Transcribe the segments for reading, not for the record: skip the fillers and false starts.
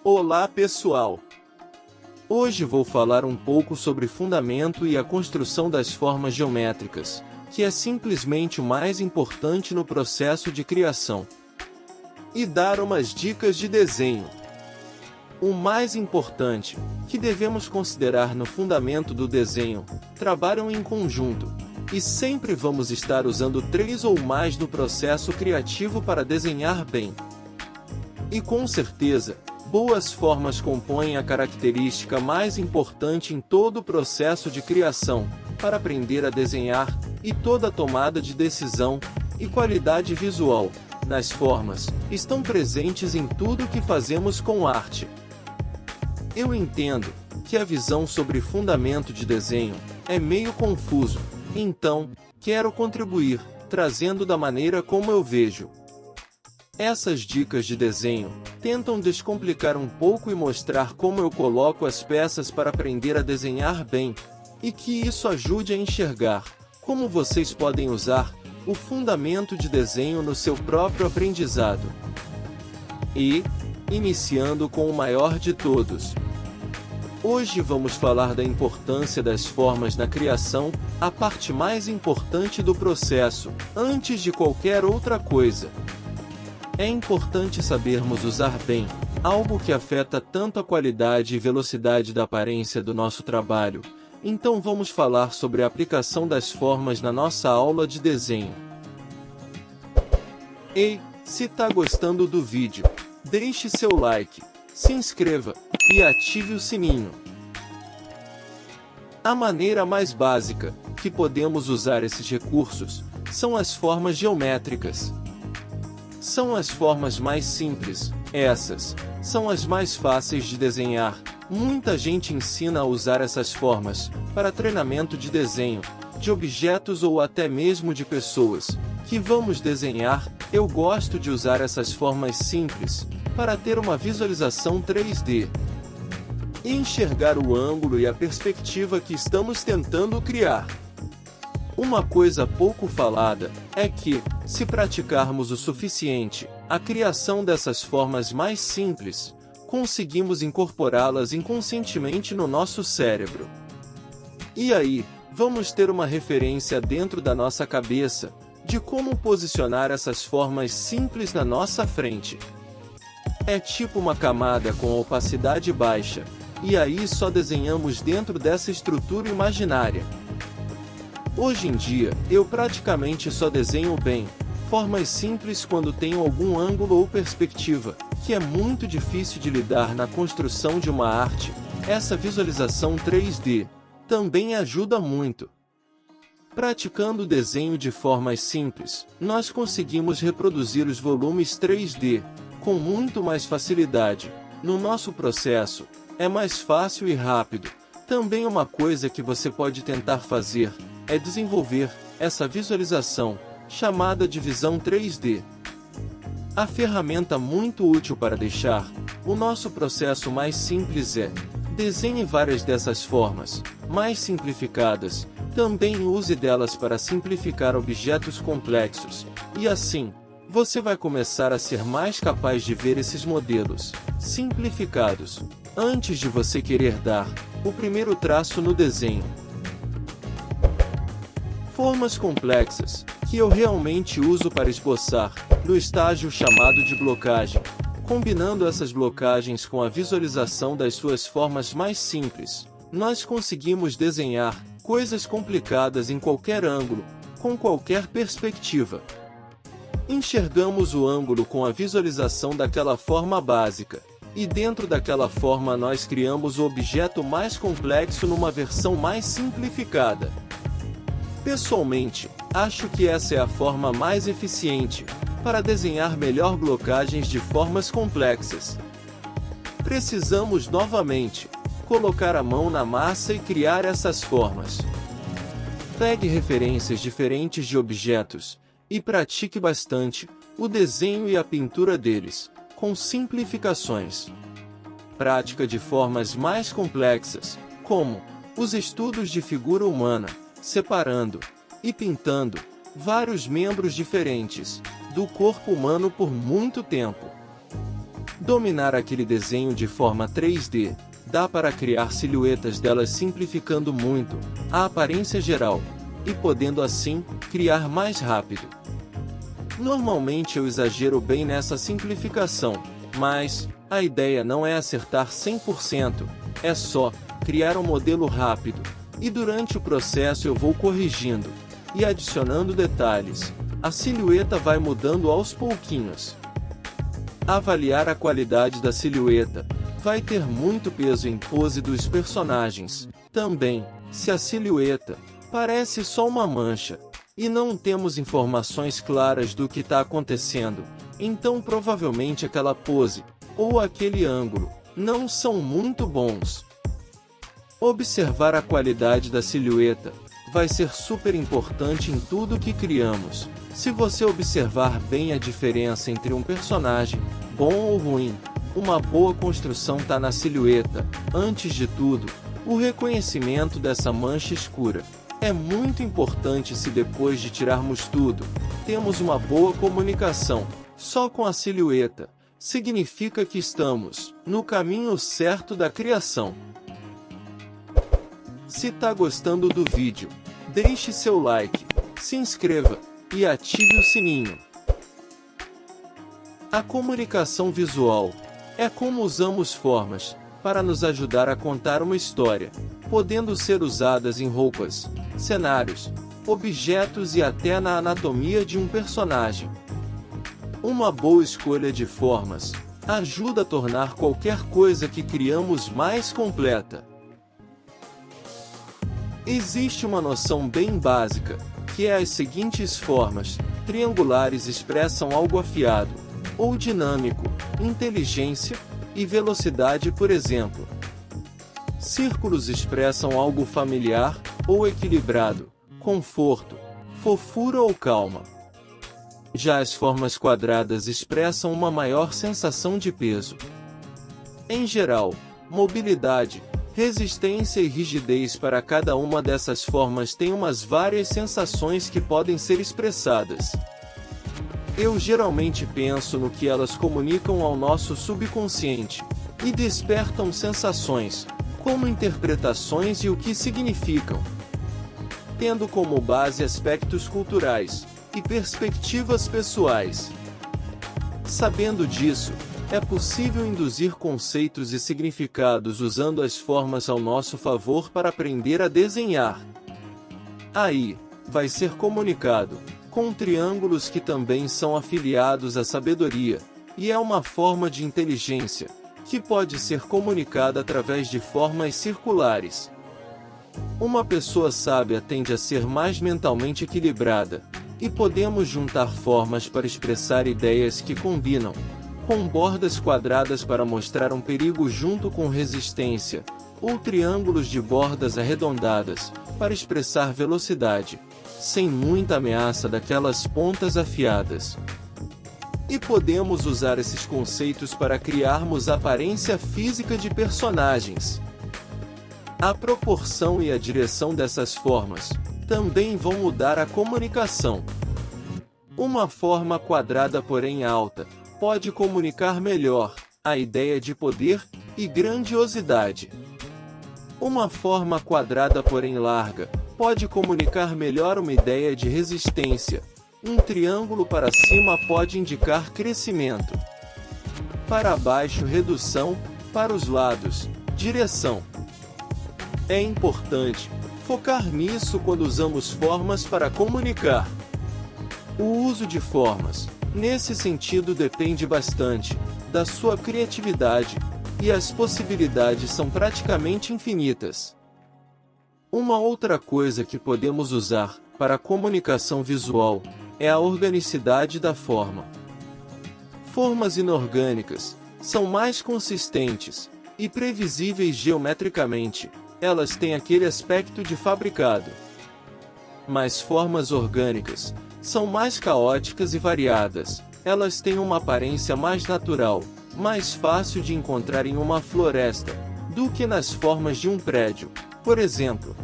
Olá pessoal! Hoje vou falar um pouco sobre fundamento e a construção das formas geométricas, que é simplesmente o mais importante no processo de criação. E dar umas dicas de desenho. O mais importante, que devemos considerar no fundamento do desenho, trabalham em conjunto, e sempre vamos estar usando 3 ou mais no processo criativo para desenhar bem. E com certeza, boas formas compõem a característica mais importante em todo o processo de criação, para aprender a desenhar, e toda tomada de decisão, e qualidade visual, nas formas, estão presentes em tudo que fazemos com arte. Eu entendo que a visão sobre fundamento de desenho é meio confuso, então, quero contribuir, trazendo da maneira como eu vejo. Essas dicas de desenho tentam descomplicar um pouco e mostrar como eu coloco as peças para aprender a desenhar bem, e que isso ajude a enxergar como vocês podem usar o fundamento de desenho no seu próprio aprendizado. E, iniciando com o maior de todos. Hoje vamos falar da importância das formas na criação, a parte mais importante do processo, antes de qualquer outra coisa. É importante sabermos usar bem, algo que afeta tanto a qualidade e velocidade da aparência do nosso trabalho. Então vamos falar sobre a aplicação das formas na nossa aula de desenho. Ei, se tá gostando do vídeo, deixe seu like, se inscreva e ative o sininho. A maneira mais básica que podemos usar esses recursos são as formas geométricas. São as formas mais simples, essas são as mais fáceis de desenhar. Muita gente ensina a usar essas formas para treinamento de desenho, de objetos ou até mesmo de pessoas que vamos desenhar. Eu gosto de usar essas formas simples para ter uma visualização 3D e enxergar o ângulo e a perspectiva que estamos tentando criar. Uma coisa pouco falada é que, se praticarmos o suficiente, a criação dessas formas mais simples, conseguimos incorporá-las inconscientemente no nosso cérebro. E aí, vamos ter uma referência dentro da nossa cabeça de como posicionar essas formas simples na nossa frente. É tipo uma camada com opacidade baixa, e aí só desenhamos dentro dessa estrutura imaginária. Hoje em dia, eu praticamente só desenho bem formas simples quando tenho algum ângulo ou perspectiva, que é muito difícil de lidar na construção de uma arte. Essa visualização 3D também ajuda muito. Praticando o desenho de formas simples, nós conseguimos reproduzir os volumes 3D com muito mais facilidade. No nosso processo, é mais fácil e rápido. Também uma coisa que você pode tentar fazer é desenvolver essa visualização, chamada de visão 3D. A ferramenta muito útil para deixar o nosso processo mais simples é: desenhe várias dessas formas, mais simplificadas. Também use delas para simplificar objetos complexos, e assim, você vai começar a ser mais capaz de ver esses modelos simplificados, antes de você querer dar o primeiro traço no desenho. Formas complexas, que eu realmente uso para esboçar, no estágio chamado de blocagem, combinando essas blocagens com a visualização das suas formas mais simples, nós conseguimos desenhar coisas complicadas em qualquer ângulo, com qualquer perspectiva. Enxergamos o ângulo com a visualização daquela forma básica, e dentro daquela forma nós criamos o objeto mais complexo numa versão mais simplificada. Pessoalmente, acho que essa é a forma mais eficiente para desenhar melhor blocagens de formas complexas. Precisamos novamente colocar a mão na massa e criar essas formas. Pegue referências diferentes de objetos e pratique bastante o desenho e a pintura deles, com simplificações. Prática de formas mais complexas, como os estudos de figura humana, separando e pintando vários membros diferentes do corpo humano por muito tempo. Dominar aquele desenho de forma 3D, dá para criar silhuetas delas simplificando muito a aparência geral, e podendo assim, criar mais rápido. Normalmente eu exagero bem nessa simplificação, mas a ideia não é acertar 100%, é só criar um modelo rápido, e durante o processo eu vou corrigindo e adicionando detalhes. A silhueta vai mudando aos pouquinhos. Avaliar a qualidade da silhueta vai ter muito peso em pose dos personagens. Também, se a silhueta parece só uma mancha e não temos informações claras do que está acontecendo, então provavelmente aquela pose ou aquele ângulo não são muito bons. Observar a qualidade da silhueta vai ser super importante em tudo que criamos. Se você observar bem a diferença entre um personagem, bom ou ruim, uma boa construção está na silhueta. Antes de tudo, o reconhecimento dessa mancha escura. É muito importante se depois de tirarmos tudo, temos uma boa comunicação, só com a silhueta. Significa que estamos no caminho certo da criação. Se tá gostando do vídeo, deixe seu like, se inscreva e ative o sininho. A comunicação visual é como usamos formas para nos ajudar a contar uma história, podendo ser usadas em roupas, cenários, objetos e até na anatomia de um personagem. Uma boa escolha de formas ajuda a tornar qualquer coisa que criamos mais completa. Existe uma noção bem básica, que é as seguintes formas: triangulares expressam algo afiado ou dinâmico, inteligência e velocidade, por exemplo. Círculos expressam algo familiar ou equilibrado, conforto, fofura ou calma. Já as formas quadradas expressam uma maior sensação de peso. Em geral, mobilidade, resistência e rigidez. Para cada uma dessas formas tem umas várias sensações que podem ser expressadas. Eu geralmente penso no que elas comunicam ao nosso subconsciente, e despertam sensações, como interpretações e o que significam. Tendo como base aspectos culturais e perspectivas pessoais. Sabendo disso, é possível induzir conceitos e significados usando as formas ao nosso favor para aprender a desenhar. Aí, vai ser comunicado com triângulos que também são afiliados à sabedoria, e é uma forma de inteligência, que pode ser comunicada através de formas circulares. Uma pessoa sábia tende a ser mais mentalmente equilibrada, e podemos juntar formas para expressar ideias que combinam, com bordas quadradas para mostrar um perigo junto com resistência, ou triângulos de bordas arredondadas, para expressar velocidade, sem muita ameaça daquelas pontas afiadas. E podemos usar esses conceitos para criarmos a aparência física de personagens. A proporção e a direção dessas formas também vão mudar a comunicação. Uma forma quadrada, porém alta, pode comunicar melhor a ideia de poder e grandiosidade. Uma forma quadrada, porém larga, pode comunicar melhor uma ideia de resistência. Um triângulo para cima pode indicar crescimento. Para baixo, redução. Para os lados, direção. É importante focar nisso quando usamos formas para comunicar. O uso de formas, nesse sentido, depende bastante da sua criatividade, e as possibilidades são praticamente infinitas. Uma outra coisa que podemos usar para a comunicação visual é a organicidade da forma. Formas inorgânicas são mais consistentes e previsíveis geometricamente. Elas têm aquele aspecto de fabricado. Mas formas orgânicas são mais caóticas e variadas. Elas têm uma aparência mais natural, mais fácil de encontrar em uma floresta, do que nas formas de um prédio, por exemplo.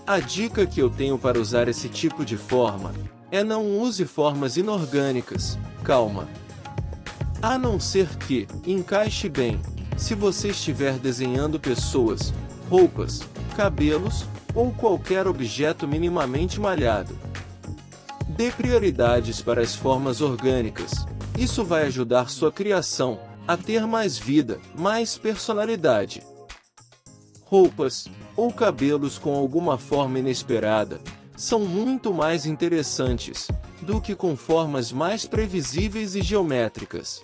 A dica que eu tenho para usar esse tipo de forma é: não use formas inorgânicas. Calma. A não ser que encaixe bem, se você estiver desenhando pessoas, roupas, cabelos ou qualquer objeto minimamente malhado. Dê prioridades para as formas orgânicas. Isso vai ajudar sua criação a ter mais vida, mais personalidade. Roupas ou cabelos com alguma forma inesperada são muito mais interessantes do que com formas mais previsíveis e geométricas.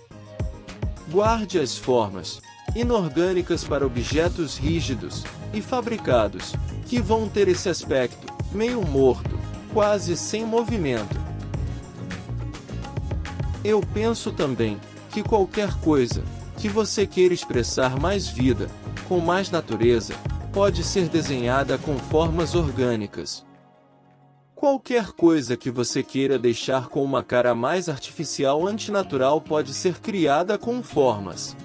Guarde as formas inorgânicas para objetos rígidos e fabricados, que vão ter esse aspecto meio morto, quase sem movimento. Eu penso também que qualquer coisa que você queira expressar mais vida, com mais natureza, pode ser desenhada com formas orgânicas. Qualquer coisa que você queira deixar com uma cara mais artificial ou antinatural pode ser criada com formas.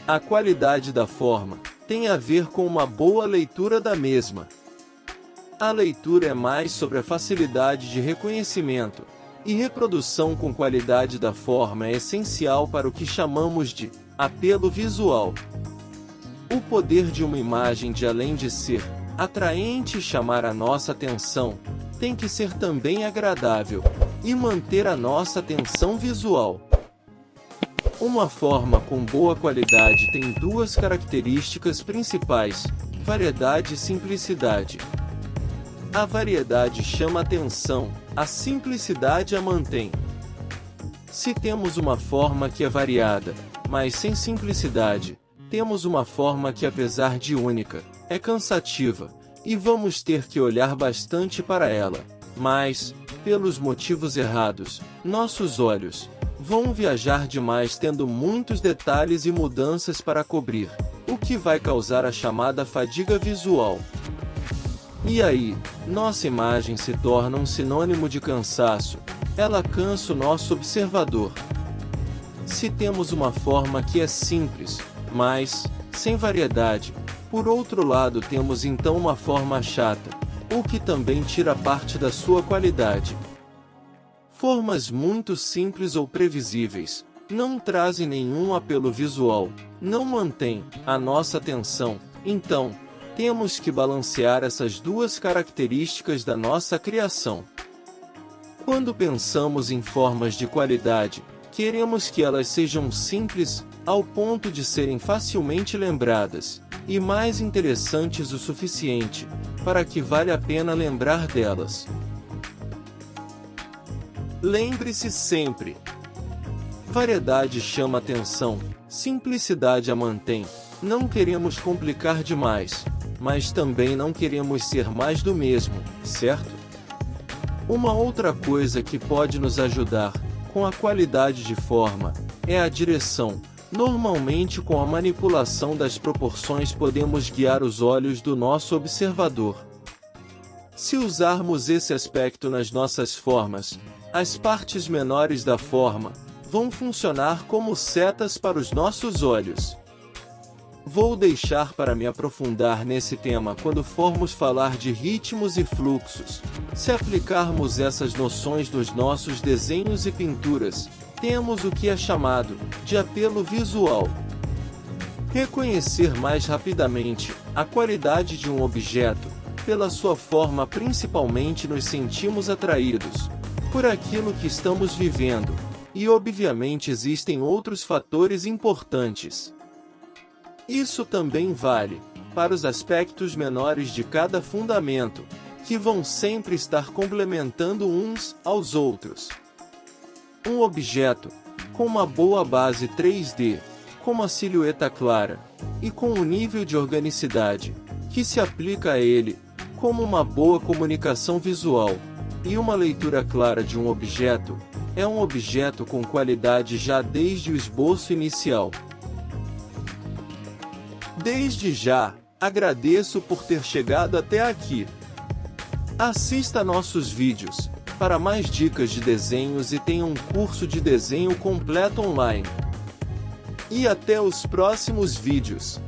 A qualidade da forma tem a ver com uma boa leitura da mesma. A leitura é mais sobre a facilidade de reconhecimento, e reprodução com qualidade da forma é essencial para o que chamamos de apelo visual. O poder de uma imagem, de além de ser atraente e chamar a nossa atenção, tem que ser também agradável e manter a nossa atenção visual. Uma forma com boa qualidade tem duas características principais: variedade e simplicidade. A variedade chama atenção, a simplicidade a mantém. Se temos uma forma que é variada, mas sem simplicidade, temos uma forma que, apesar de única, é cansativa, e vamos ter que olhar bastante para ela. Mas, pelos motivos errados, nossos olhos vão viajar demais, tendo muitos detalhes e mudanças para cobrir, o que vai causar a chamada fadiga visual. E aí, nossa imagem se torna um sinônimo de cansaço. Ela cansa o nosso observador. Se temos uma forma que é simples, mas sem variedade, por outro lado temos então uma forma chata, o que também tira parte da sua qualidade. Formas muito simples ou previsíveis não trazem nenhum apelo visual, não mantêm a nossa atenção. Então, temos que balancear essas duas características da nossa criação. Quando pensamos em formas de qualidade, queremos que elas sejam simples, ao ponto de serem facilmente lembradas, e mais interessantes o suficiente, para que vale a pena lembrar delas. Lembre-se sempre: variedade chama atenção, simplicidade a mantém. Não queremos complicar demais, mas também não queremos ser mais do mesmo, certo? Uma outra coisa que pode nos ajudar com a qualidade de forma é a direção. Normalmente, com a manipulação das proporções, podemos guiar os olhos do nosso observador. Se usarmos esse aspecto nas nossas formas, as partes menores da forma vão funcionar como setas para os nossos olhos. Vou deixar para me aprofundar nesse tema quando formos falar de ritmos e fluxos. Se aplicarmos essas noções nos nossos desenhos e pinturas, temos o que é chamado de apelo visual. Reconhecer mais rapidamente a qualidade de um objeto, pela sua forma, principalmente nos sentimos atraídos por aquilo que estamos vivendo, e obviamente existem outros fatores importantes. Isso também vale para os aspectos menores de cada fundamento, que vão sempre estar complementando uns aos outros. Um objeto com uma boa base 3D, com uma silhueta clara, e com um nível de organicidade que se aplica a ele, como uma boa comunicação visual, e uma leitura clara de um objeto, é um objeto com qualidade já desde o esboço inicial. Desde já, agradeço por ter chegado até aqui. Assista nossos vídeos para mais dicas de desenhos e tenha um curso de desenho completo online. E até os próximos vídeos.